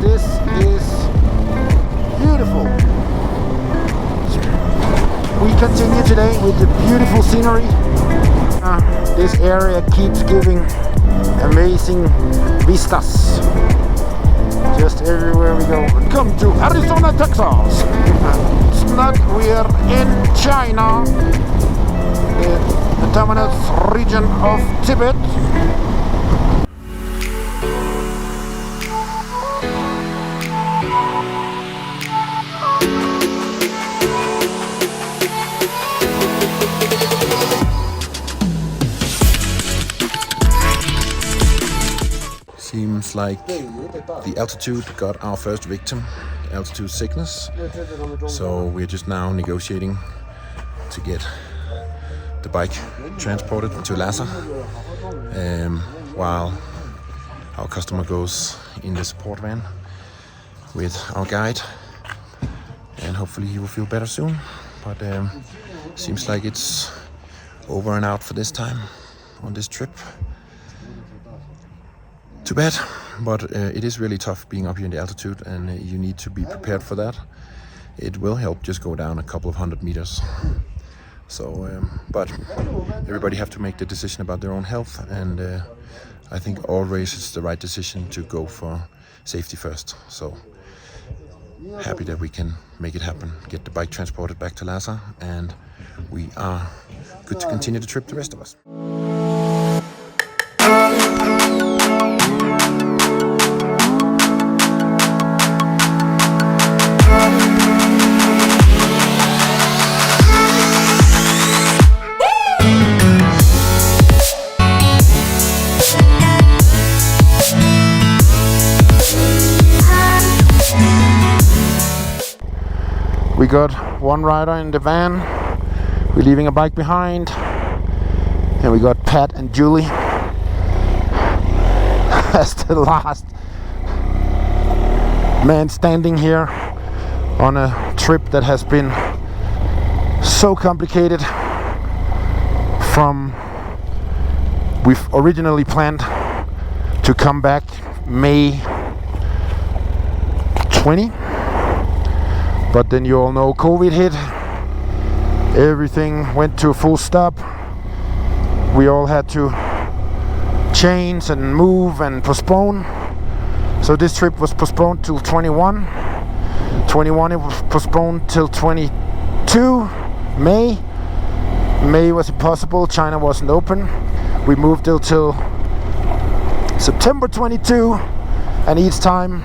This is beautiful. We continue today with the beautiful scenery. This area keeps giving amazing vistas. Just everywhere we go. Welcome to Arizona, Texas. We are in China, the autonomous region of Tibet. Seems like the altitude got our first victim, altitude sickness. So we're just now negotiating to get the bike transported to Lhasa, while our customer goes in the support van with our guide, and hopefully he will feel better soon. But seems like it's over and out for this time on this trip. Too bad, but it is really tough being up here in the altitude, and you need to be prepared for that. It will help just go down a couple of 100 meters. So, but everybody have to make the decision about their own health, and I think always it's the right decision to go for safety first. So happy that we can make it happen, get the bike transported back to Lhasa, and we are good to continue the trip, the rest of us. We got one rider in the van. We're leaving a bike behind. And we got Pat and Julie as the last man standing here on a trip that has been so complicated. We've originally planned to come back May 20. But then you all know COVID hit. Everything went to a full stop. We all had to change and move and postpone. So this trip was postponed till 21. 21 it was postponed till 22 May. May was impossible. China wasn't open. We moved till September 22, and each time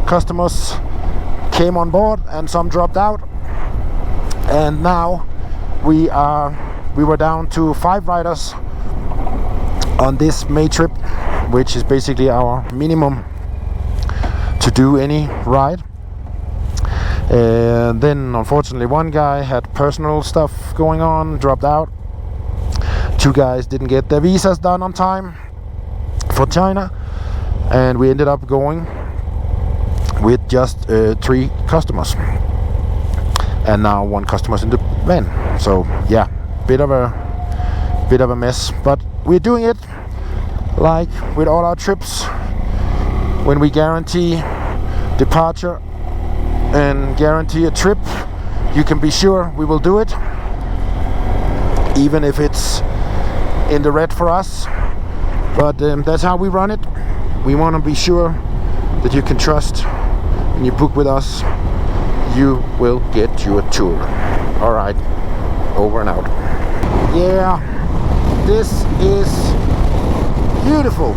customers came on board and some dropped out, and now we were down to 5 riders on this May trip, which is basically our minimum to do any ride. And then unfortunately one guy had personal stuff going on, dropped out. 2 guys didn't get their visas done on time for China, and we ended up going with just 3 customers, and now 1 customer's in the van. So yeah, bit of a mess, but we're doing it like with all our trips. When we guarantee departure and guarantee a trip, you can be sure we will do it, even if it's in the red for us. But that's how we run it. We want to be sure that you can trust. When you book with us, you will get your tour. Alright, over and out. Yeah, this is beautiful.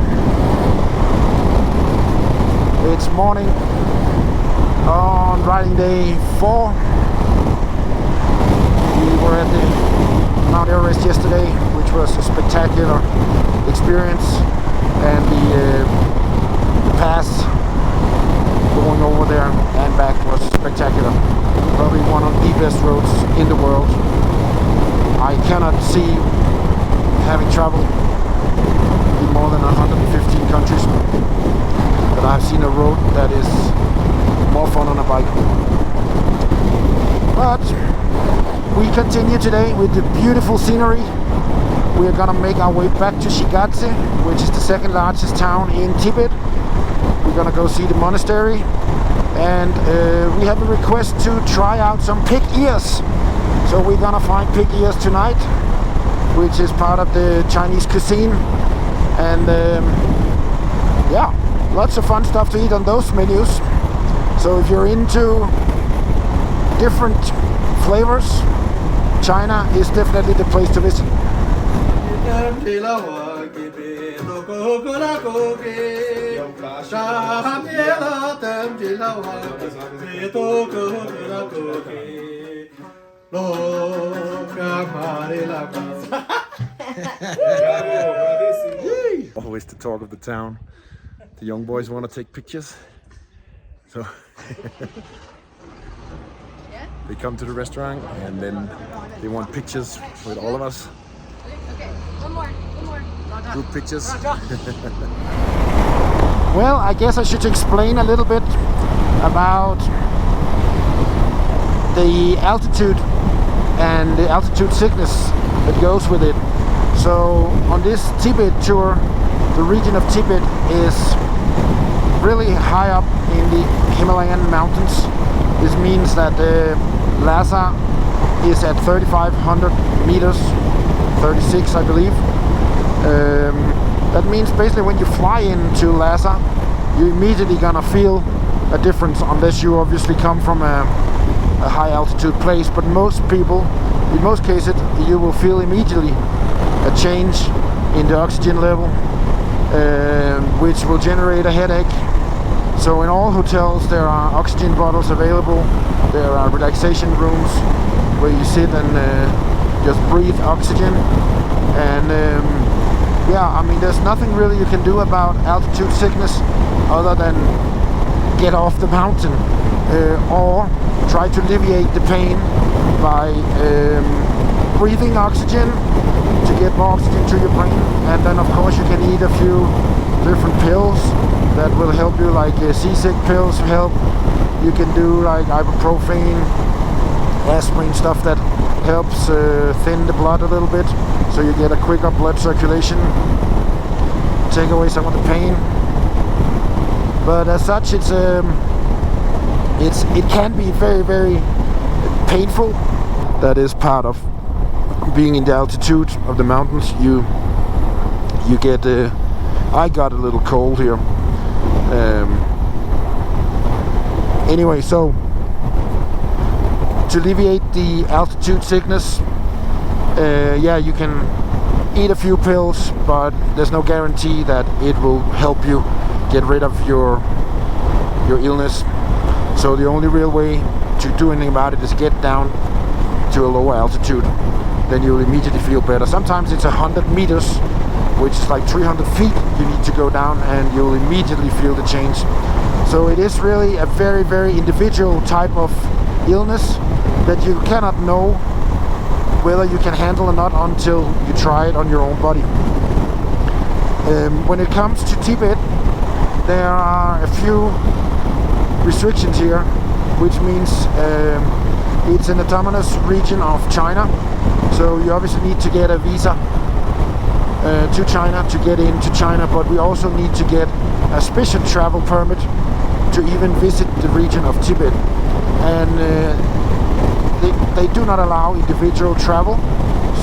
It's morning on riding day 4. We were at the Mt Everest yesterday, which was a spectacular experience, and the pass going over there and back was spectacular. Probably one of the best roads in the world. I cannot see, having traveled in more than 115 countries, that I've seen a road that is more fun on a bike. But we continue today with the beautiful scenery. We are gonna make our way back to Shigatze, which is the second largest town in Tibet. We we're gonna go see the monastery, and we have a request to try out some pig ears. So we're gonna find pig ears tonight, which is part of the Chinese cuisine, and yeah, lots of fun stuff to eat on those menus. So if you're into different flavors, China is definitely the place to visit. Always the talk of the town. The young boys want to take pictures, so they come to the restaurant and then they want pictures with all of us. Okay, one more. Group pictures. Well, I guess I should explain a little bit about the altitude and the altitude sickness that goes with it. So on this Tibet tour, the region of Tibet is really high up in the Himalayan mountains. This means that Lhasa is at 3,500 meters, 36 I believe. That means basically when you fly into Lhasa, you're immediately gonna feel a difference, unless you obviously come from a high altitude place. But most people, in most cases, you will feel immediately a change in the oxygen level, which will generate a headache. So in all hotels there are oxygen bottles available. There are relaxation rooms where you sit and just breathe oxygen. And yeah, I mean, there's nothing really you can do about altitude sickness other than get off the mountain or try to alleviate the pain by breathing oxygen to get more oxygen to your brain. And then of course you can eat a few different pills that will help you, like seasick pills help. You can do like ibuprofen, aspirin, stuff that helps thin the blood a little bit, so you get a quicker blood circulation, take away some of the pain. But as such, it can be very, very painful. That is part of being in the altitude of the mountains. You get I got a little cold here. Anyway, so to alleviate the altitude sickness, yeah, you can eat a few pills, but there's no guarantee that it will help you get rid of your illness. So the only real way to do anything about it is get down to a lower altitude. Then you'll immediately feel better. Sometimes it's 100 meters, which is like 300 feet you need to go down, and you'll immediately feel the change. So it is really a very, very individual type of illness that you cannot know whether you can handle or not until you try it on your own body. When it comes to Tibet, there are a few restrictions here, which means it's an autonomous region of China, so you obviously need to get a visa to China to get into China, but we also need to get a special travel permit to even visit the region of Tibet. And they do not allow individual travel,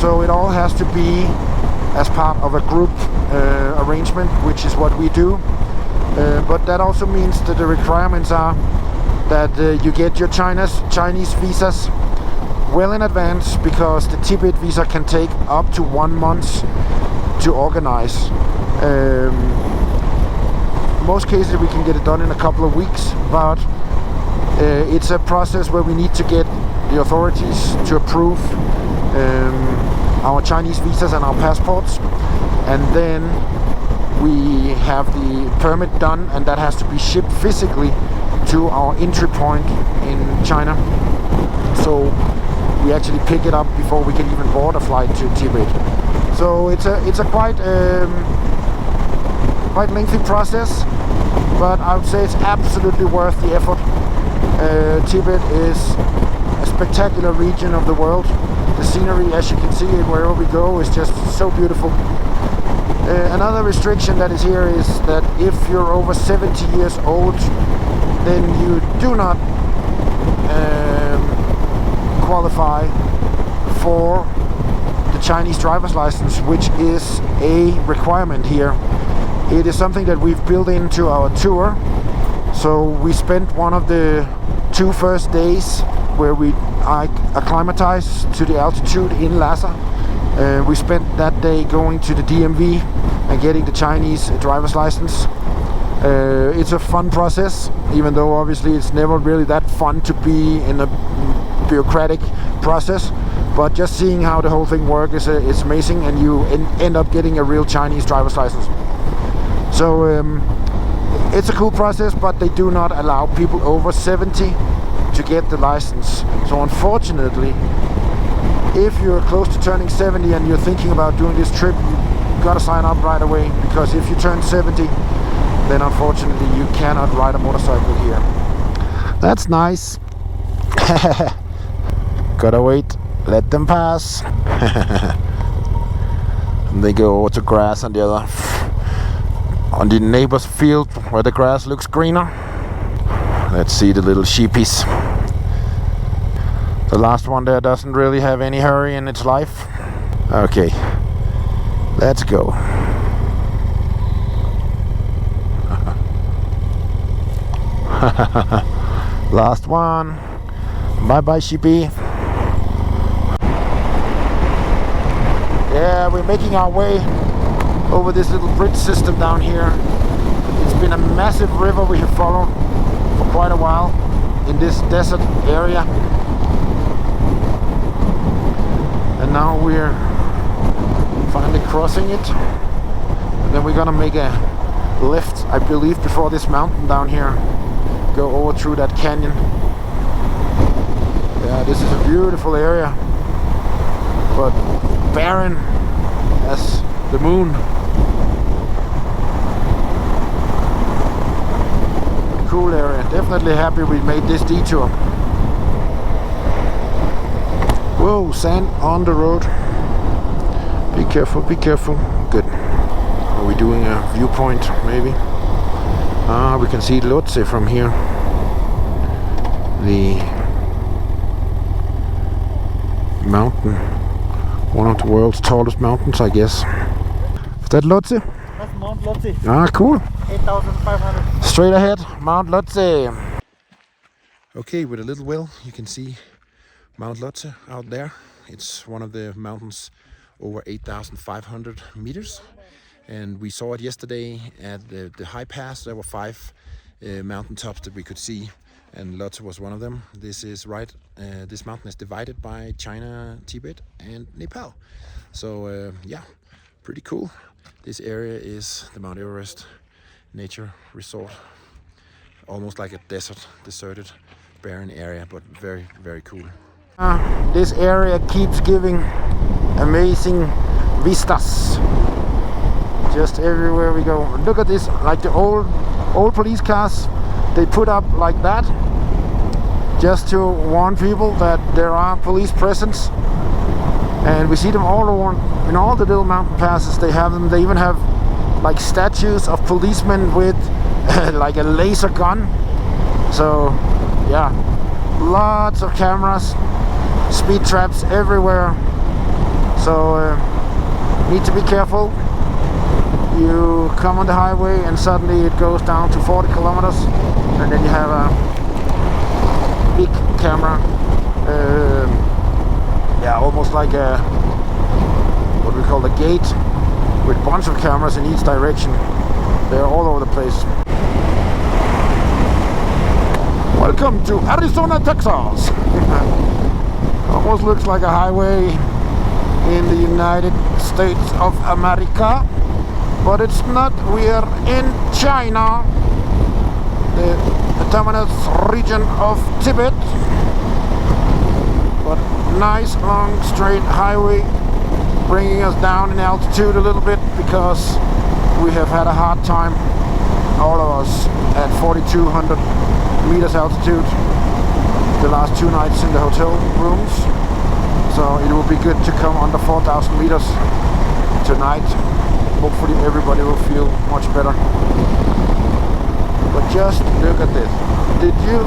so it all has to be as part of a group arrangement, which is what we do. But that also means that the requirements are that you get your Chinese visas well in advance, because the Tibet visa can take up to 1 month to organize. Most cases we can get it done in a couple of weeks, but it's a process where we need to get the authorities to approve our Chinese visas and our passports, and then we have the permit done, and that has to be shipped physically to our entry point in China. So we actually pick it up before we can even board a flight to Tibet. So it's a quite lengthy process, but I would say it's absolutely worth the effort. Tibet is a spectacular region of the world. The scenery, as you can see wherever we go, is just so beautiful. Another restriction that is here is that if you're over 70 years old, then you do not qualify for the Chinese driver's license, which is a requirement here. It is something that we've built into our tour. So we spent one of the 2 first days where we acclimatized to the altitude in Lhasa. We spent that day going to the DMV and getting the Chinese driver's license. It's a fun process, even though obviously it's never really that fun to be in a bureaucratic process. But just seeing how the whole thing works is amazing, and you end up getting a real Chinese driver's license. So it's a cool process, but they do not allow people over 70 to get the license. So unfortunately, if you're close to turning 70 and you're thinking about doing this trip, you gotta sign up right away, because if you turn 70, then unfortunately you cannot ride a motorcycle here. That's nice. Gotta wait, let them pass. And they go over to grass on the other, on the neighbor's field where the grass looks greener. Let's see the little sheepies. The last one there doesn't really have any hurry in its life. Okay, let's go. Last one. Bye bye, sheepy. Yeah, we're making our way over this little bridge system down here. It's been a massive river we have followed for quite a while in this desert area. And now we're finally crossing it. And then we're gonna make a left, I believe, before this mountain down here. Go over through that canyon. Yeah, this is a beautiful area, but barren as the moon. Cool area. Definitely happy we made this detour. Whoa, sand on the road. Be careful, be careful. Good. Are we doing a viewpoint, maybe? Ah, we can see Lhotse from here. The mountain. One of the world's tallest mountains, I guess. Is that Lhotse? That's Mount Lhotse. Ah, cool. 8,500. Straight ahead, Mount Lhotse. Okay, with a little wheel you can see Mount Lhotse out there. It's one of the mountains over 8,500 meters. And we saw it yesterday at the high pass. There were 5 mountain tops that we could see, and Lhotse was one of them. This is right. This mountain is divided by China, Tibet, and Nepal. So yeah, pretty cool. This area is the Mt Everest nature resort, almost like a deserted, barren area, but very, very cool. This area keeps giving amazing vistas. Just everywhere we go. Look at this, like the old police cars, they put up like that just to warn people that there are police presence. And we see them all over in all the little mountain passes. They have them. They even have like statues of policemen with like a laser gun. So yeah, lots of cameras, speed traps everywhere. So need to be careful. You come on the highway and suddenly it goes down to 40 kilometers, and then you have a big camera, yeah, almost like a, what we call a gate, with a bunch of cameras in each direction. They're all over the place. Welcome to Arizona, Texas. Almost looks like a highway in the United States of America. But it's not. We are in China, the autonomous region of Tibet. But nice long straight highway, bringing us down in altitude a little bit, because we have had a hard time, all of us, at 4,200 meters altitude the last 2 nights in the hotel rooms. So it will be good to come under 4,000 meters tonight. hopefully everybody will feel much better. But just look at this. Did you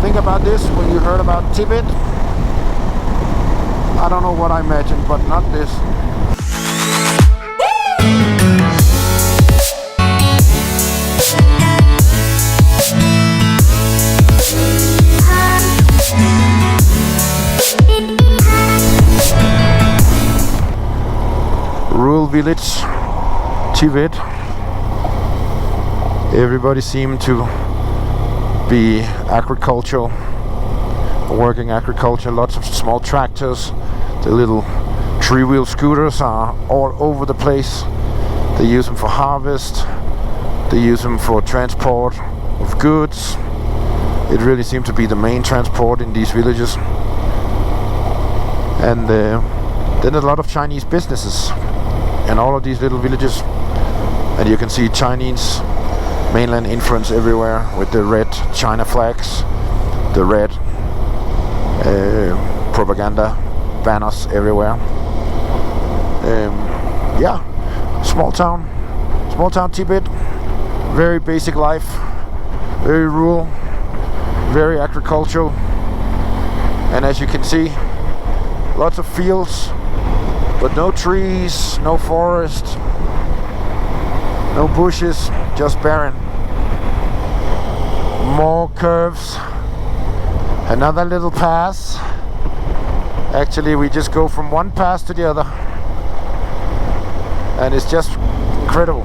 think about this when you heard about Tibet? I don't know what I imagined, but not this. Rural village, Tibet. Everybody seemed to be agricultural, working agriculture. Lots of small tractors. The little three-wheel scooters are all over the place. They use them for harvest. They use them for transport of goods. It really seemed to be the main transport in these villages. And then a lot of Chinese businesses in all of these little villages. And you can see Chinese mainland influence everywhere with the red China flags, the red propaganda banners everywhere. Yeah, small town Tibet, very basic life, very rural, very agricultural, and as you can see, lots of fields, but no trees, no forest, no bushes, just barren. More curves, another little pass. Actually, we just go from one pass to the other, and it's just incredible.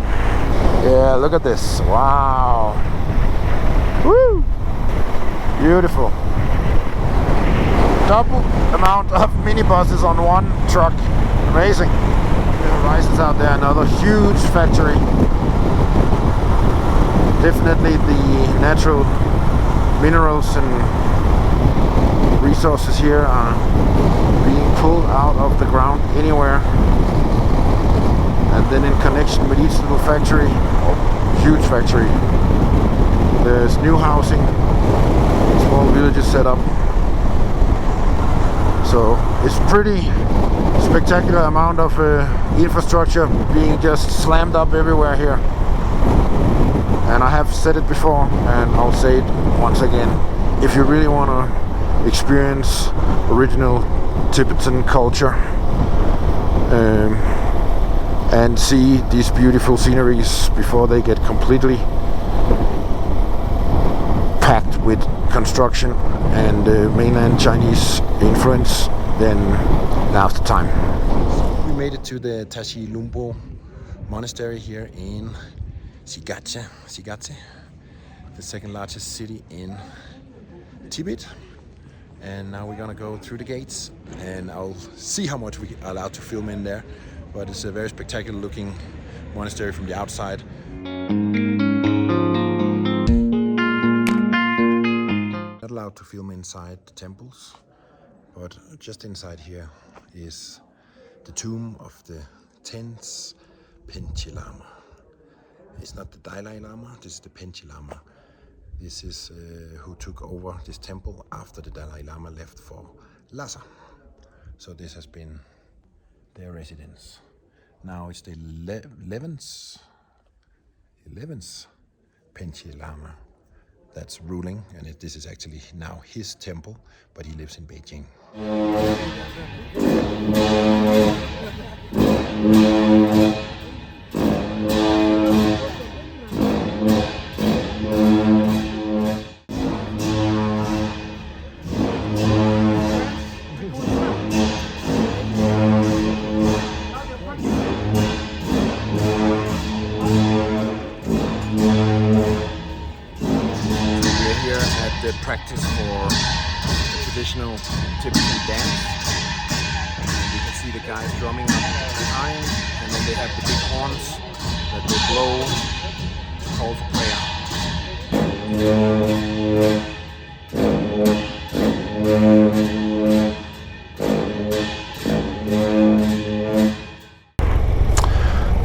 Yeah, look at this. Wow. Woo! Beautiful. Double amount of minibuses on one truck. Amazing. The horizons out there, another huge factory. Definitely the natural minerals and resources here are being pulled out of the ground anywhere, and then in connection with each little factory, huge factory, there's new housing, small villages set up. So it's pretty spectacular amount of infrastructure being just slammed up everywhere here. And I have said it before, and I'll say it once again. If you really want to experience original Tibetan culture and see these beautiful sceneries before they get completely packed with construction and mainland Chinese influence, then now's the time. We made it to the Tashi Lumbo monastery here in Shigatze, the second largest city in Tibet. And now we're gonna go through the gates, and I'll see how much we are allowed to film in there. But it's a very spectacular looking monastery from the outside. Not allowed to film inside the temples, but just inside here is the tomb of the 10th Penche Lama. It's not the Dalai Lama, this is the Penche Lama. This is who took over this temple after the Dalai Lama left for Lhasa. So this has been their residence. Now it's the 11th Penche Lama that's ruling, and this is actually now his temple, but he lives in Beijing. The practice for the traditional Tibetan dance. And you can see the guys drumming up behind, and then they have the big horns that they blow to call for prayer.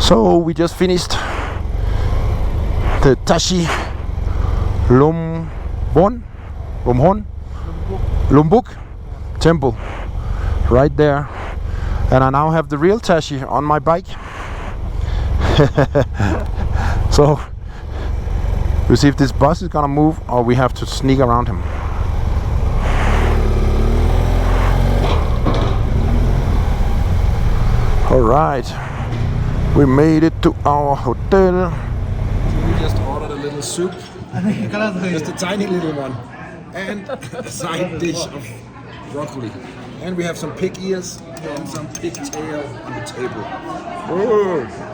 So we just finished the Tashi Lumbuk temple right there, And I now have the real Tashi on my bike. So we'll see if this bus is gonna move or we have to sneak around him. Alright, we made it to our hotel. We just ordered a little soup, just a tiny little one, and a side dish of broccoli. And we have some pig ears and some pig tail on the table. Oh.